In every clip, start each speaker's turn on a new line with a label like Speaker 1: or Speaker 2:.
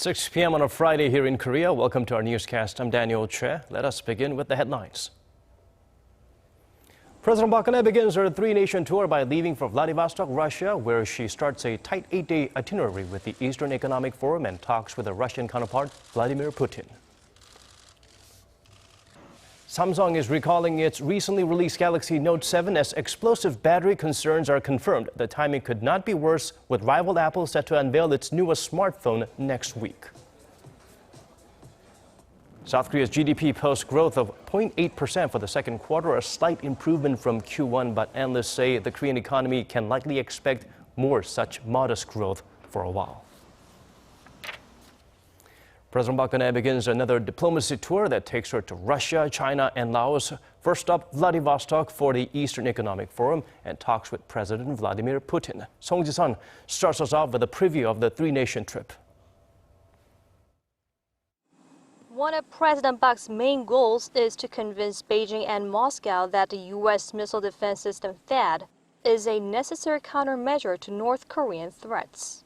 Speaker 1: 6 p.m. on a Friday here in Korea. Welcome to our newscast. I'm Daniel Che. Let us begin with the headlines. President Park Geun-hye begins her three-nation tour by leaving for Vladivostok, Russia, where she starts a tight 8-day itinerary with the Eastern Economic Forum and talks with her Russian counterpart, Vladimir Putin. Samsung is recalling its recently released Galaxy Note 7 as explosive battery concerns are confirmed. The timing could not be worse, with rival Apple set to unveil its newest smartphone next week. South Korea's GDP posts growth of 0.8% for the second quarter, a slight improvement from Q1, but analysts say the Korean economy can likely expect more such modest growth for a while. President Park Geun-hye begins another diplomacy tour that takes her to Russia, China, and Laos. First up, Vladivostok for the Eastern Economic Forum and talks with President Vladimir Putin. Song Ji-sun starts us off with a preview of the three-nation trip.
Speaker 2: One of President Park's main goals is to convince Beijing and Moscow that the U.S. missile defense system THAAD is a necessary countermeasure to North Korean threats.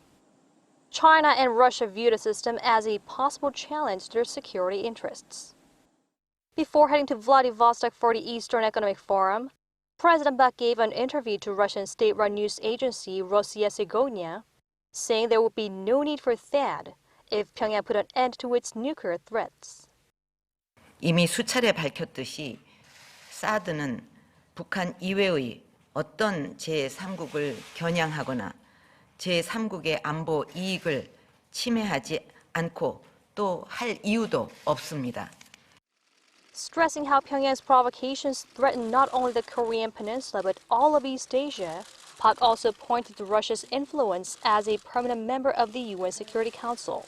Speaker 2: China and Russia view the system as a possible challenge to their security interests. Before heading to Vladivostok for the Eastern Economic Forum, President Park gave an interview to Russian state-run news agency Rossiya, saying there would be no need for THAAD if Pyongyang put an end to its nuclear threats.
Speaker 3: 이미 수차례 밝혔듯이 사드는 북한 이외의 어떤 제3국을 겨냥하거나 제3국의 안보 이익을 침해하지 않고 또 할 이유도 없습니다.
Speaker 2: Stressing how Pyongyang's provocations threaten not only the Korean peninsula but all of East Asia, Park also pointed to Russia's influence as a permanent member of the UN Security Council.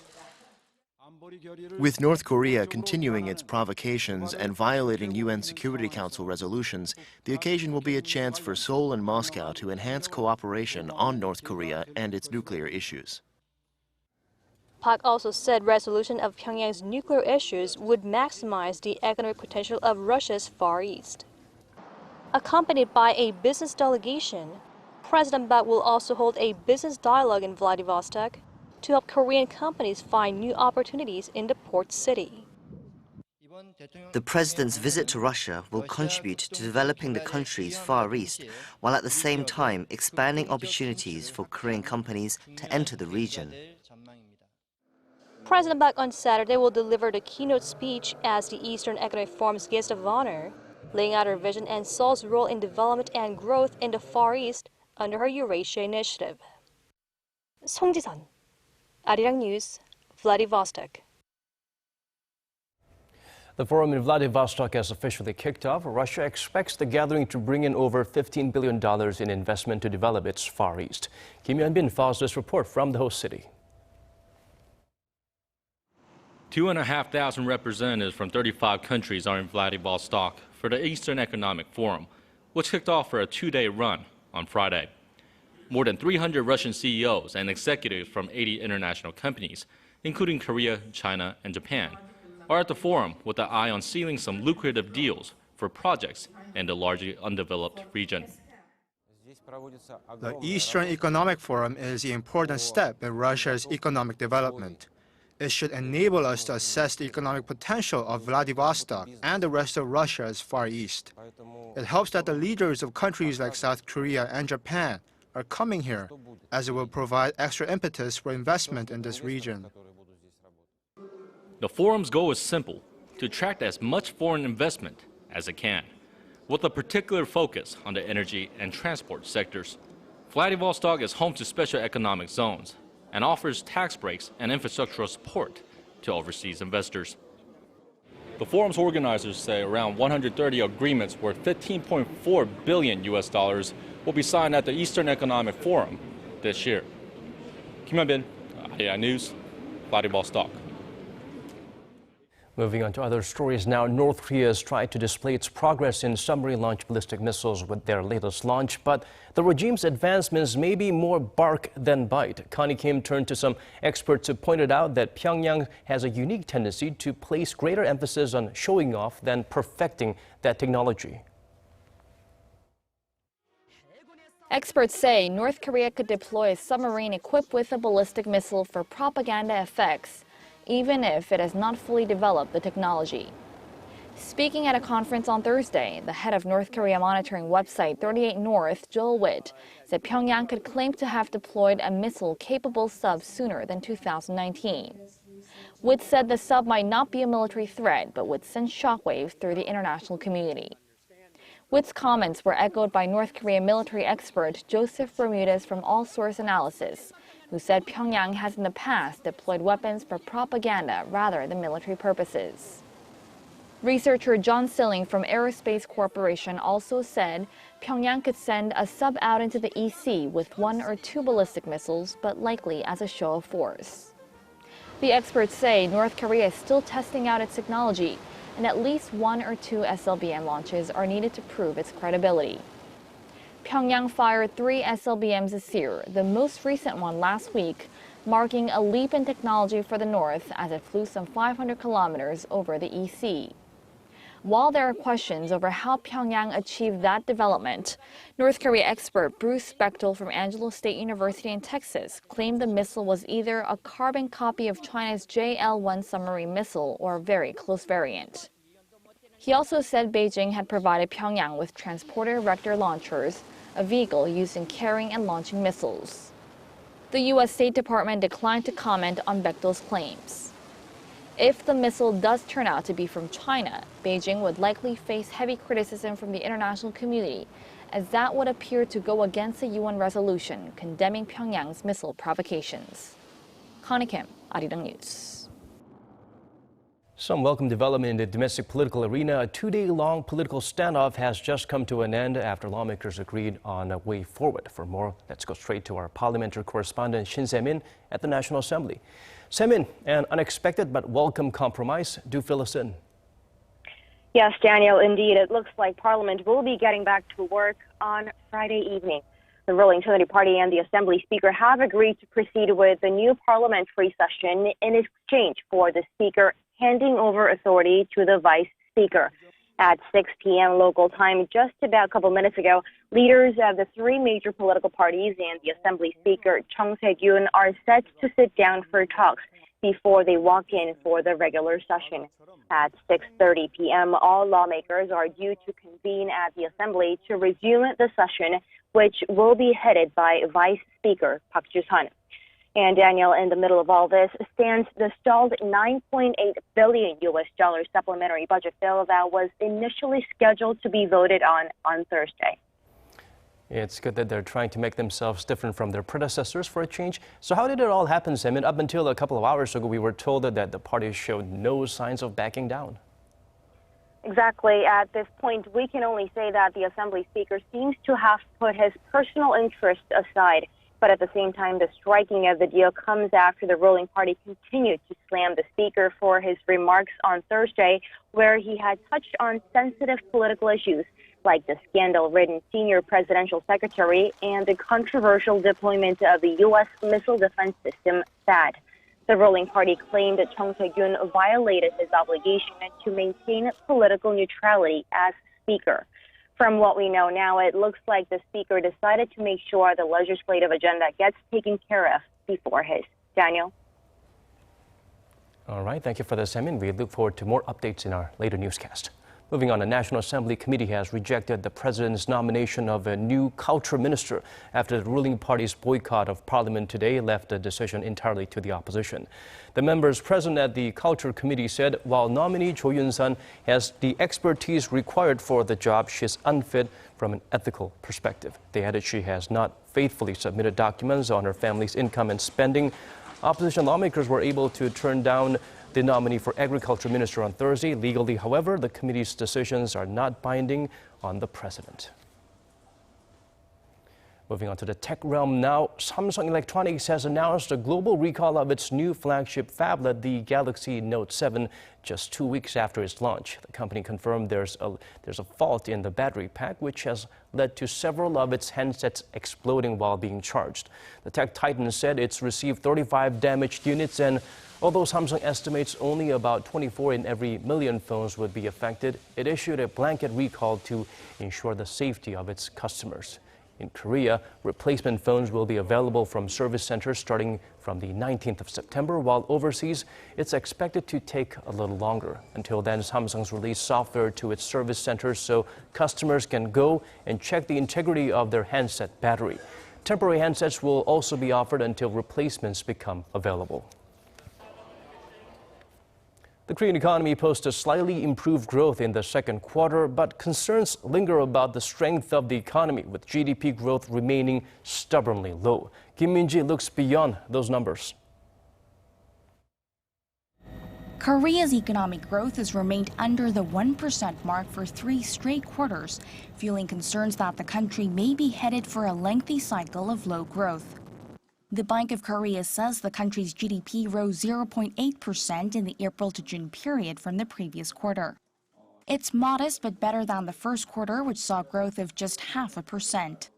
Speaker 4: With North Korea continuing its provocations and violating UN Security Council resolutions, the occasion will be a chance for Seoul and Moscow to enhance cooperation on North Korea and its nuclear issues.
Speaker 2: Park also said resolution of Pyongyang's nuclear issues would maximize the economic potential of Russia's Far East. Accompanied by a business delegation, President Park will also hold a business dialogue in Vladivostok to help Korean companies find new opportunities in the port city.
Speaker 5: The president's visit to Russia will contribute to developing the country's Far East, while at the same time expanding opportunities for Korean companies to enter the region.
Speaker 2: President Park on Saturday will deliver the keynote speech as the Eastern Economic Forum's guest of honor, laying out her vision and Seoul's role in development and growth in the Far East under her Eurasia initiative. Song Ji-sun, Arirang News, Vladivostok.
Speaker 1: The forum in Vladivostok has officially kicked off. Russia expects the gathering to bring in over $15 billion in investment to develop its Far East. Kim Hyun-bin follows this report from the host city.
Speaker 6: 2,500 representatives from 35 countries are in Vladivostok for the Eastern Economic Forum, which kicked off for a two-day run on Friday. More than 300 Russian CEOs and executives from 80 international companies, including Korea, China, and Japan, are at the forum with an eye on sealing some lucrative deals for projects in the largely undeveloped region.
Speaker 7: The Eastern Economic Forum is an important step in Russia's economic development. It should enable us to assess the economic potential of Vladivostok and the rest of Russia's Far East. It helps that the leaders of countries like South Korea and Japan are coming here, as it will provide extra impetus for investment in this region.
Speaker 6: The forum's goal is simple: to attract as much foreign investment as it can, with a particular focus on the energy and transport sectors. Vladivostok is home to special economic zones and offers tax breaks and infrastructural support to overseas investors. The forum's organizers say around 130 agreements worth $15.4 billion will be signed at the Eastern Economic Forum this year. Kim Hyun-bin, Arirang News, Vladivostok.
Speaker 1: Moving on to other stories now, North Korea has tried to display its progress in submarine-launched ballistic missiles with their latest launch, but the regime's advancements may be more bark than bite. Connie Kim turned to some experts who pointed out that Pyongyang has a unique tendency to place greater emphasis on showing off than perfecting that technology.
Speaker 8: Experts say North Korea could deploy a submarine equipped with a ballistic missile for propaganda effects. even if it has not fully developed the technology. Speaking at a conference on Thursday, the head of North Korea monitoring website 38 North, Joel Witt, said Pyongyang could claim to have deployed a missile-capable sub sooner than 2019. Witt said the sub might not be a military threat, but would send shockwaves through the international community. Witt's comments were echoed by North Korean military expert Joseph Bermudez from All Source Analysis, who said Pyongyang has in the past deployed weapons for propaganda rather than military purposes. Researcher John Silling from Aerospace Corporation also said Pyongyang could send a sub out into the EC with 1 or 2 ballistic missiles, but likely as a show of force. The experts say North Korea is still testing out its technology, and at least 1 or 2 SLBM launches are needed to prove its credibility. Pyongyang fired 3 SLBMs this year, the most recent one last week, marking a leap in technology for the North as it flew some 500 kilometers over the EC. While there are questions over how Pyongyang achieved that development, North Korea expert Bruce Bechtel from Angelo State University in Texas claimed the missile was either a carbon copy of China's JL-1 submarine missile or a very close variant. He also said Beijing had provided Pyongyang with transporter erector launchers, a vehicle used in carrying and launching missiles. The U.S. State Department declined to comment on Bechtel's claims. If the missile does turn out to be from China, Beijing would likely face heavy criticism from the international community, as that would appear to go against the UN resolution condemning Pyongyang's missile provocations. Connie Kim, Arirang News.
Speaker 1: Some welcome development in the domestic political arena. A 2-day-long political standoff has just come to an end after lawmakers agreed on a way forward. For more, let's go straight to our parliamentary correspondent Shin Se-min at the National Assembly. Se-min, an unexpected but welcome compromise. Do fill us in.
Speaker 9: Yes, Daniel, indeed. It looks like Parliament will be getting back to work on Friday evening. The ruling Saenuri party and the Assembly Speaker have agreed to proceed with the new parliamentary session in exchange for the Speaker handing over authority to the Vice Speaker. At 6 p.m. local time, just about a couple minutes ago, leaders of the 3 major political parties and the Assembly Speaker Chung Se-kyun are set to sit down for talks before they walk in for the regular session. At 6:30 p.m., all lawmakers are due to convene at the Assembly to resume the session, which will be headed by Vice Speaker Park Ju-sun. And Daniel, in the middle of all this stands the stalled $9.8 billion supplementary budget bill that was initially scheduled to be voted on Thursday.
Speaker 1: It's good that they're trying to make themselves different from their predecessors for a change. So how did it all happen, Simon? Up until a couple of hours ago, we were told that the party showed no signs of backing down.
Speaker 9: Exactly. At this point, we can only say that the Assembly Speaker seems to have put his personal interests aside. But at the same time, the striking of the deal comes after the ruling party continued to slam the Speaker for his remarks on Thursday, where he had touched on sensitive political issues like the scandal-ridden senior presidential secretary and the controversial deployment of the U.S. missile defense system, THAAD. The ruling party claimed that Chung Se-kyun violated his obligation to maintain political neutrality as Speaker. From what we know now, it looks like the Speaker decided to make sure the legislative agenda gets taken care of before his. Daniel?
Speaker 1: All right, thank you for this, Emin. We look forward to more updates in our later newscast. Moving on, the National Assembly Committee has rejected the president's nomination of a new culture minister after the ruling party's boycott of parliament today left the decision entirely to the opposition. The members present at the Culture Committee said while nominee Cho Yun-sun has the expertise required for the job, she is unfit from an ethical perspective. They added she has not faithfully submitted documents on her family's income and spending. Opposition lawmakers were able to turn down the nominee for Agriculture Minister on Thursday. Legally, however, the committee's decisions are not binding on the president. Moving on to the tech realm now, Samsung Electronics has announced a global recall of its new flagship phablet, the Galaxy Note 7, just 2 weeks after its launch. The company confirmed there's a fault in the battery pack, which has led to several of its handsets exploding while being charged. The tech titan said it's received 35 damaged units, and although Samsung estimates only about 24 in every million phones would be affected, it issued a blanket recall to ensure the safety of its customers. In Korea, replacement phones will be available from service centers starting from the 19th of September, while overseas, it's expected to take a little longer. Until then, Samsung's released software to its service centers so customers can go and check the integrity of their handset battery. Temporary handsets will also be offered until replacements become available. The Korean economy posted slightly improved growth in the second quarter, but concerns linger about the strength of the economy, with GDP growth remaining stubbornly low. Kim Min-ji looks beyond those numbers.
Speaker 10: Korea's economic growth has remained under the 1% mark for 3 straight quarters, fueling concerns that the country may be headed for a lengthy cycle of low growth. The Bank of Korea says the country's GDP rose 0.8% in the April to June period from the previous quarter. It's modest but better than the first quarter, which saw growth of just 0.5%.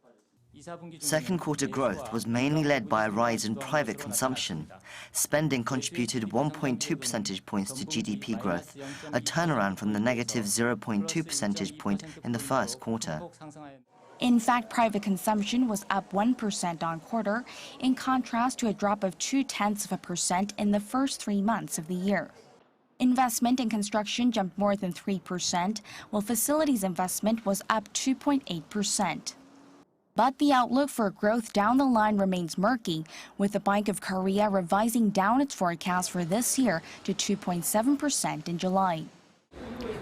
Speaker 5: Second quarter growth was mainly led by a rise in private consumption. Spending contributed 1.2 percentage points to GDP growth, a turnaround from the negative 0.2 percentage point in the first quarter.
Speaker 10: In fact, private consumption was up 1% on quarter, in contrast to a drop of 0.2% in the first 3 months of the year. Investment in construction jumped more than 3%, while facilities investment was up 2.8%. But the outlook for growth down the line remains murky, with the Bank of Korea revising down its forecast for this year to 2.7% in July.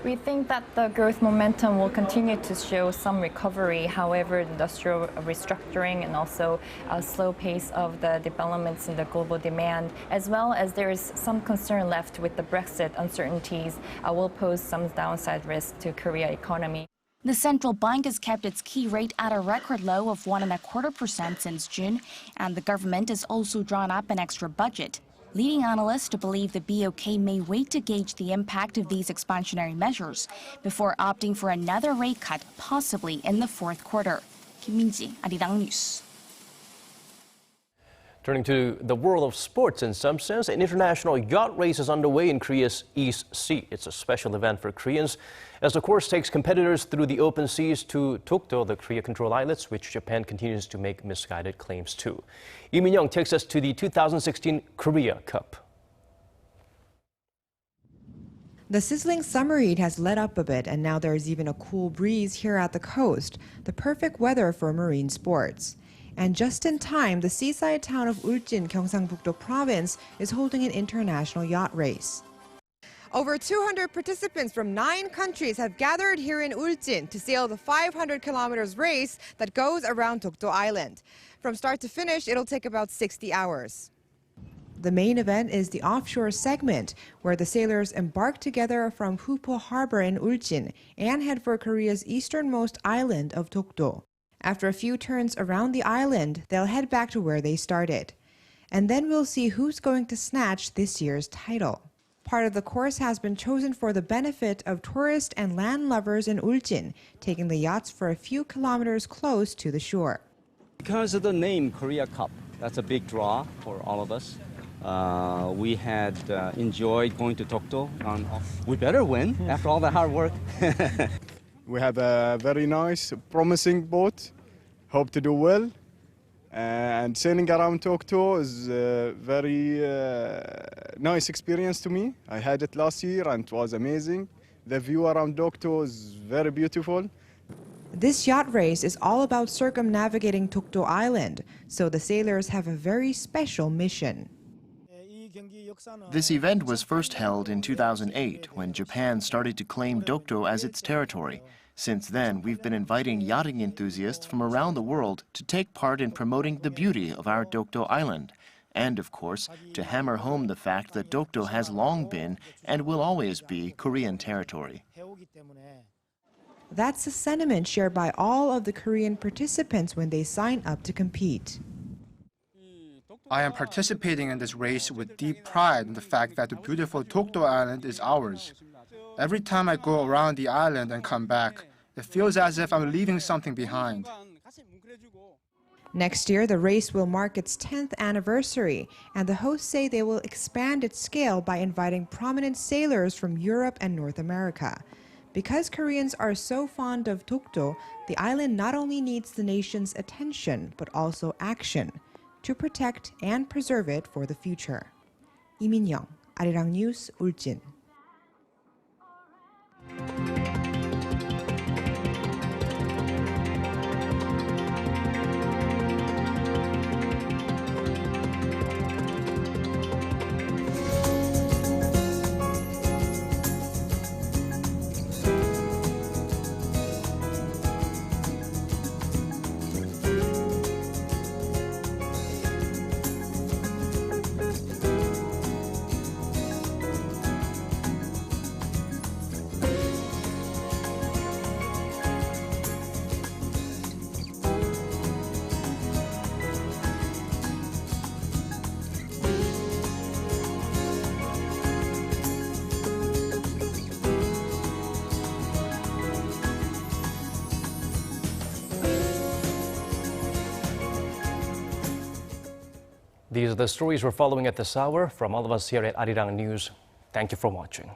Speaker 8: We think that the growth momentum will continue to show some recovery. However, industrial restructuring and also a slow pace of the developments in the global demand, as well as there is some concern left with the Brexit uncertainties, will pose some downside risk to Korea's economy.
Speaker 10: The central bank has kept its key rate at a record low of 1.25% since June, and the government has also drawn up an extra budget, leading analysts to believe the BOK may wait to gauge the impact of these expansionary measures before opting for another rate cut, possibly in the fourth quarter. Kim Min-ji, Arirang News.
Speaker 1: Turning to the world of sports in some sense, an international yacht race is underway in Korea's East Sea. It's a special event for Koreans as the course takes competitors through the open seas to Dokdo, the Korea-controlled islets, which Japan continues to make misguided claims to. Lee Min-young takes us to the 2016 Korea Cup.
Speaker 11: The sizzling summer heat has let up a bit, and now there's even a cool breeze here at the coast, the perfect weather for marine sports. And just in time, the seaside town of Uljin, Gyeongsangbuk-do province, is holding an international yacht race. Over 200 participants from 9 countries have gathered here in Uljin to sail the 500 kilometers race that goes around Dokdo Island. From start to finish, it'll take about 60 hours. The main event is the offshore segment, where the sailors embark together from Hupo Harbor in Uljin and head for Korea's easternmost island of Dokdo. After a few turns around the island, they'll head back to where they started. And then we'll see who's going to snatch this year's title. Part of the course has been chosen for the benefit of tourists and land lovers in Uljin, taking the yachts for a few kilometers close to the shore.
Speaker 12: Because of the name Korea Cup, that's a big draw for all of us. We had enjoyed going to Dokdo. We better win after all the hard work.
Speaker 13: We have a very nice, promising boat. Hope to do well. And sailing around Dokdo is a very nice experience to me. I had it last year and it was amazing. The view around Dokdo is very beautiful.
Speaker 11: This yacht race is all about circumnavigating Dokdo Island, so the sailors have a very special mission.
Speaker 4: This event was first held in 2008 when Japan started to claim Dokdo as its territory. Since then, we've been inviting yachting enthusiasts from around the world to take part in promoting the beauty of our Dokdo Island. And, of course, to hammer home the fact that Dokdo has long been and will always be Korean territory.
Speaker 11: That's a sentiment shared by all of the Korean participants when they sign up to compete.
Speaker 7: I am participating in this race with deep pride in the fact that the beautiful Dokdo Island is ours. Every time I go around the island and come back, it feels as if I'm leaving something behind.
Speaker 11: Next year, the race will mark its 10th anniversary, and the hosts say they will expand its scale by inviting prominent sailors from Europe and North America. Because Koreans are so fond of Dokdo, the island not only needs the nation's attention, but also action to protect and preserve it for the future. Lee Min-young, Arirang News, Uljin.
Speaker 1: These are the stories we're following at this hour. From all of us here at Arirang News, thank you for watching.